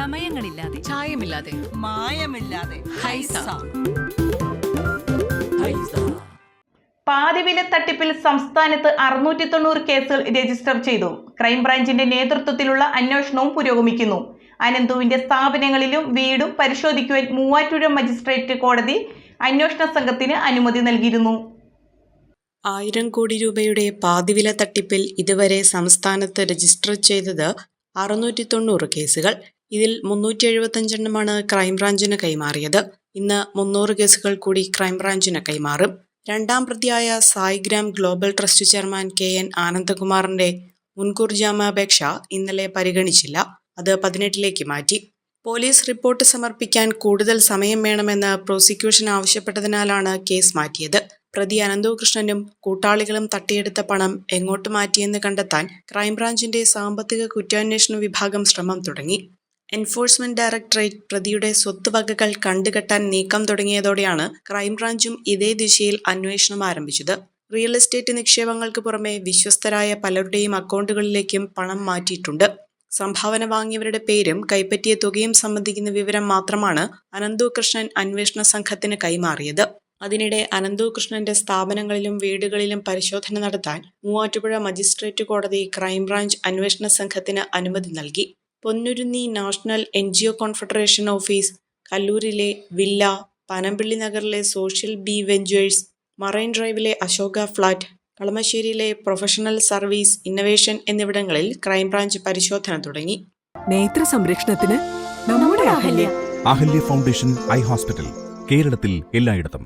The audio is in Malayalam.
ചമയങ്ങളില്ലാതെ, ചായമില്ലാതെ, മായമില്ലാതെ ഹൈസ. പാതിവില തട്ടിപ്പിൽ സംസ്ഥാനത്ത് 690 കേസുകൾ രജിസ്റ്റർ ചെയ്തു. ക്രൈംബ്രാഞ്ചിന്റെ നേതൃത്വത്തിലുള്ള അന്വേഷണവും പുരോഗമിക്കുന്നു. അനന്തുവിന്റെ സ്ഥാപനങ്ങളിലും വീടും പരിശോധിക്കുവാൻ മൂവാറ്റുപുഴ മജിസ്ട്രേറ്റ് കോടതി അന്വേഷണ സംഘത്തിന് അനുമതി നൽകിയിരുന്നു. 1000 കോടി രൂപയുടെ പാതിവില തട്ടിപ്പിൽ ഇതുവരെ സംസ്ഥാനത്ത് രജിസ്റ്റർ ചെയ്തത് 690 കേസുകൾ. ഇതിൽ 375 എണ്ണമാണ് ക്രൈംബ്രാഞ്ചിന് കൈമാറിയത്. ഇന്ന് 300 കേസുകൾ കൂടി ക്രൈംബ്രാഞ്ചിന് കൈമാറും. രണ്ടാം പ്രതിയായ Saigram global trust chairman KN ആനന്ദകുമാറിന്റെ മുൻകൂർ ജാമ്യാപേക്ഷ ഇന്നലെ പരിഗണിച്ചില്ല. അത് 18ലേക്ക് മാറ്റി. പോലീസ് റിപ്പോർട്ട് സമർപ്പിക്കാൻ കൂടുതൽ സമയം വേണമെന്ന് പ്രോസിക്യൂഷൻ ആവശ്യപ്പെട്ടതിനാലാണ് കേസ് മാറ്റിയത്. പ്രതി അനന്തകൃഷ്ണനും കൂട്ടാളികളും തട്ടിയെടുത്ത പണം എങ്ങോട്ട് മാറ്റിയെന്ന് കണ്ടെത്താൻ ക്രൈംബ്രാഞ്ചിന്റെ സാമ്പത്തിക കുറ്റാന്വേഷണ വിഭാഗം ശ്രമം തുടങ്ങി. എൻഫോഴ്സ്മെന്റ് ഡയറക്ടറേറ്റ് പ്രതിയുടെ സ്വത്തുവകകൾ കണ്ടുകെട്ടാൻ നീക്കം തുടങ്ങിയതോടെയാണ് ക്രൈംബ്രാഞ്ചും ഇതേ ദിശയിൽ അന്വേഷണം ആരംഭിച്ചത്. റിയൽ എസ്റ്റേറ്റ് നിക്ഷേപങ്ങൾക്ക് പുറമെ വിശ്വസ്തരായ പലരുടെയും അക്കൗണ്ടുകളിലേക്കും പണം മാറ്റിയിട്ടുണ്ട്. സംഭാവന വാങ്ങിയവരുടെ പേരും കൈപ്പറ്റിയ തുകയും സംബന്ധിക്കുന്ന വിവരം മാത്രമാണ് അനന്തകൃഷ്ണൻ അന്വേഷണ സംഘത്തിന് കൈമാറിയത്. അതിനിടെ അനന്തകൃഷ്ണന്റെ സ്ഥാപനങ്ങളിലും വീടുകളിലും പരിശോധന നടത്താൻ മൂവാറ്റുപുഴ മജിസ്ട്രേറ്റ് കോടതി ക്രൈംബ്രാഞ്ച് അന്വേഷണ സംഘത്തിന് അനുമതി നൽകി. Ponnurunni national NGO confederation office, കല്ലൂരിലെ വില്ല, പനമ്പിള്ളി നഗറിലെ സോഷ്യൽ ബി വെഞ്ചേഴ്സ്, മറൈൻ ഡ്രൈവിലെ അശോക ഫ്ളാറ്റ്, കളമശ്ശേരിയിലെ പ്രൊഫഷണൽ സർവീസ് ഇന്നവേഷൻ എന്നിവിടങ്ങളിൽ ക്രൈംബ്രാഞ്ച് പരിശോധന തുടങ്ങി. നേത്ര സംരക്ഷണത്തിന് നമ്മുടെ Ahalya Ahalya foundation eye hospital, കേരളത്തിൽ എല്ലായിടത്തും.